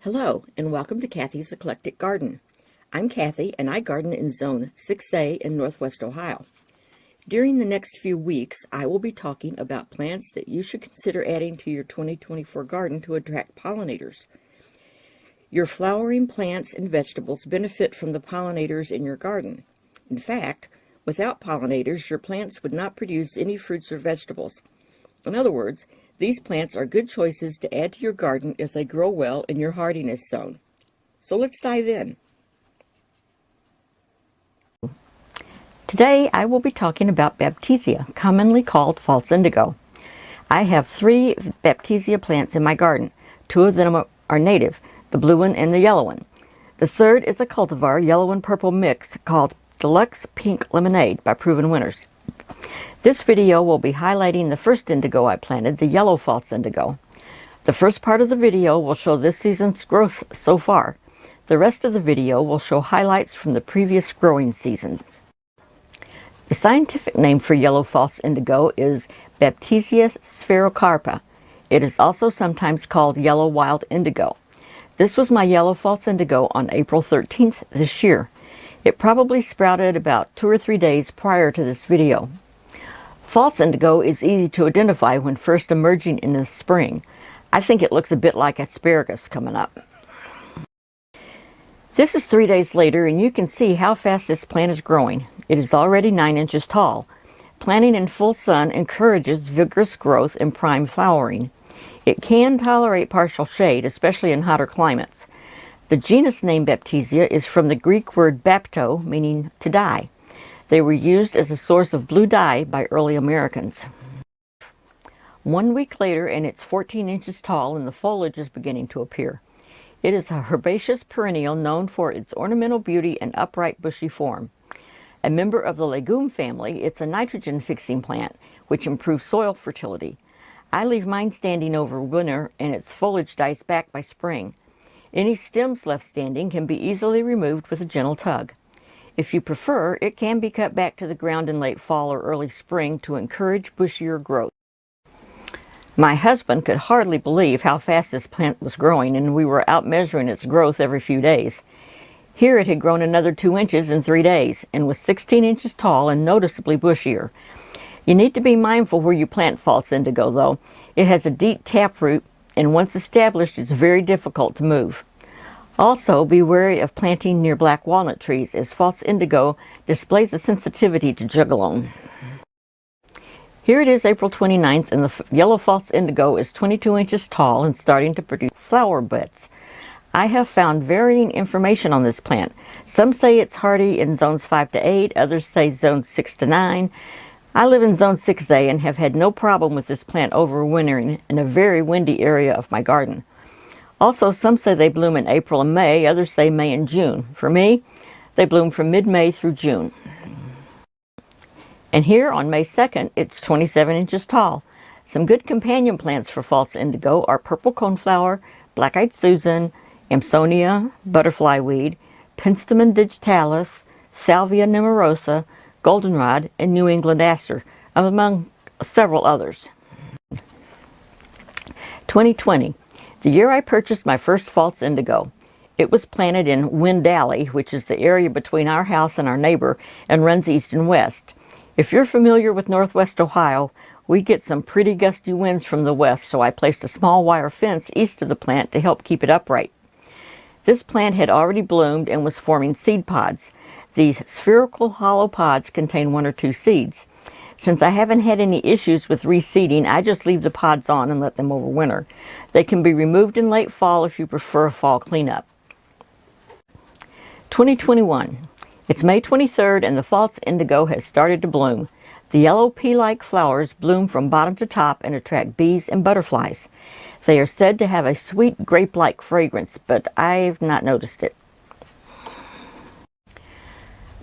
Hello, and welcome to Kathy's Eclectic Garden. I'm Kathy, and I garden in Zone 6A in Northwest Ohio. During the next few weeks, I will be talking about plants that you should consider adding to your 2024 garden to attract pollinators. Your flowering plants and vegetables benefit from the pollinators in your garden. In fact, without pollinators, your plants would not produce any fruits or vegetables. In other words, these plants are good choices to add to your garden if they grow well in your hardiness zone. So let's dive in. Today I will be talking about Baptisia, commonly called false indigo. I have 3 Baptisia plants in my garden. 2 of them are native, the blue one and the yellow one. The third is a cultivar, yellow and purple mix, called Deluxe Pink Lemonade by Proven Winners. This video will be highlighting the first indigo I planted, the yellow false indigo. The first part of the video will show this season's growth so far. The rest of the video will show highlights from the previous growing seasons. The scientific name for yellow false indigo is Baptisia sphaerocarpa. It is also sometimes called yellow wild indigo. This was my yellow false indigo on April 13th this year. It probably sprouted about 2 or 3 days prior to this video. False indigo is easy to identify when first emerging in the spring. I think it looks a bit like asparagus coming up. This is 3 days later, and you can see how fast this plant is growing. It is already 9 inches tall. Planting in full sun encourages vigorous growth and prime flowering. It can tolerate partial shade, especially in hotter climates. The genus name Baptisia is from the Greek word bapto, meaning to dye. They were used as a source of blue dye by early Americans. 1 week later, and it's 14 inches tall, and the foliage is beginning to appear. It is a herbaceous perennial known for its ornamental beauty and upright bushy form. A member of the legume family, it's a nitrogen-fixing plant, which improves soil fertility. I leave mine standing over winter, and its foliage dies back by spring. Any stems left standing can be easily removed with a gentle tug. If you prefer, it can be cut back to the ground in late fall or early spring to encourage bushier growth. My husband could hardly believe how fast this plant was growing, and we were out measuring its growth every few days. Here it had grown another 2 inches in 3 days and was 16 inches tall and noticeably bushier. You need to be mindful where you plant false indigo, though. It has a deep taproot, and once established, it's very difficult to move. Also, be wary of planting near black walnut trees, as false indigo displays a sensitivity to jugalone. Here it is April 29th, and the yellow false indigo is 22 inches tall and starting to produce flower buds. I have found varying information on this plant. Some say it's hardy in zones 5 to 8, others say zones 6 to 9. I live in zone 6A and have had no problem with this plant overwintering in a very windy area of my garden. Also, some say they bloom in April and May, others say May and June. For me, they bloom from mid-May through June. And here on May 2nd, it's 27 inches tall. Some good companion plants for false indigo are purple coneflower, black-eyed Susan, Amsonia, butterfly weed, Penstemon digitalis, Salvia nemorosa, goldenrod, and New England aster, among several others. 2020. The year I purchased my first false indigo. It was planted in Wind Alley, which is the area between our house and our neighbor, and runs east and west. If you're familiar with Northwest Ohio, we get some pretty gusty winds from the west, so I placed a small wire fence east of the plant to help keep it upright. This plant had already bloomed and was forming seed pods. These spherical hollow pods contain 1 or 2 seeds. Since I haven't had any issues with reseeding, I just leave the pods on and let them overwinter. They can be removed in late fall if you prefer a fall cleanup. 2021. It's May 23rd and the false indigo has started to bloom. The yellow pea-like flowers bloom from bottom to top and attract bees and butterflies. They are said to have a sweet grape-like fragrance, but I've not noticed it.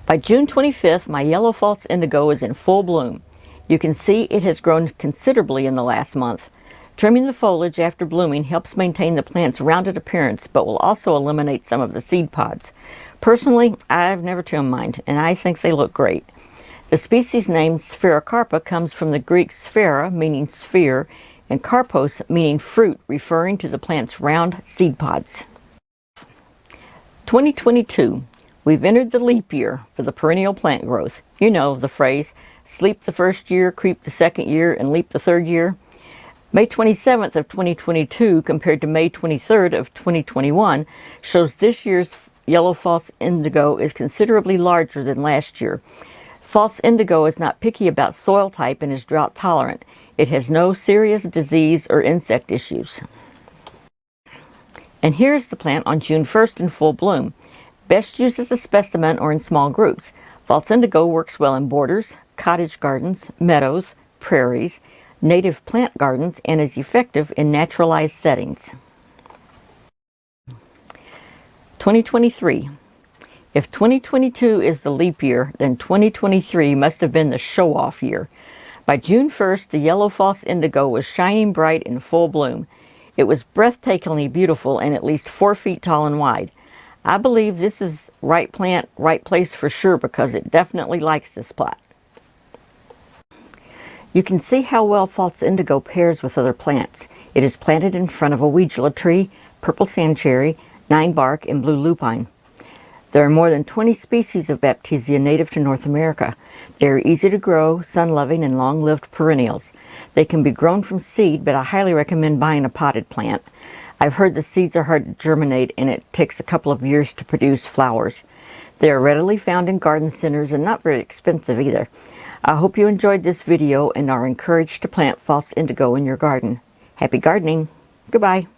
By June 25th, my yellow false indigo is in full bloom. You can see it has grown considerably in the last month. Trimming the foliage after blooming helps maintain the plant's rounded appearance, but will also eliminate some of the seed pods. Personally, I've never trimmed mine, and I think they look great. The species name Sphaerocarpa comes from the Greek sphera, meaning sphere, and karpos, meaning fruit, referring to the plant's round seed pods. 2022. We've entered the leap year for the perennial plant growth. You know the phrase, sleep the first year, creep the second year, and leap the third year. May 27th of 2022 compared to May 23rd of 2021 shows this year's yellow false indigo is considerably larger than last year. False indigo is not picky about soil type and is drought tolerant. It has no serious disease or insect issues. And here's the plant on June 1st in full bloom. Best used as a specimen or in small groups. False indigo works well in borders, cottage gardens, meadows, prairies, native plant gardens, and is effective in naturalized settings. 2023. If 2022 is the leap year, then 2023 must have been the show-off year. By June 1st, the yellow false indigo was shining bright in full bloom. It was breathtakingly beautiful and at least 4 feet tall and wide. I believe this is right plant, right place for sure because it definitely likes this plot. You can see how well false indigo pairs with other plants. It is planted in front of a weedula tree, purple sand cherry, 9-bark, and blue lupine. There are more than 20 species of Baptisia native to North America. They are easy to grow, sun-loving, and long-lived perennials. They can be grown from seed, but I highly recommend buying a potted plant. I've heard the seeds are hard to germinate and it takes a couple of years to produce flowers. They are readily found in garden centers and not very expensive either. I hope you enjoyed this video and are encouraged to plant false indigo in your garden. Happy gardening! Goodbye!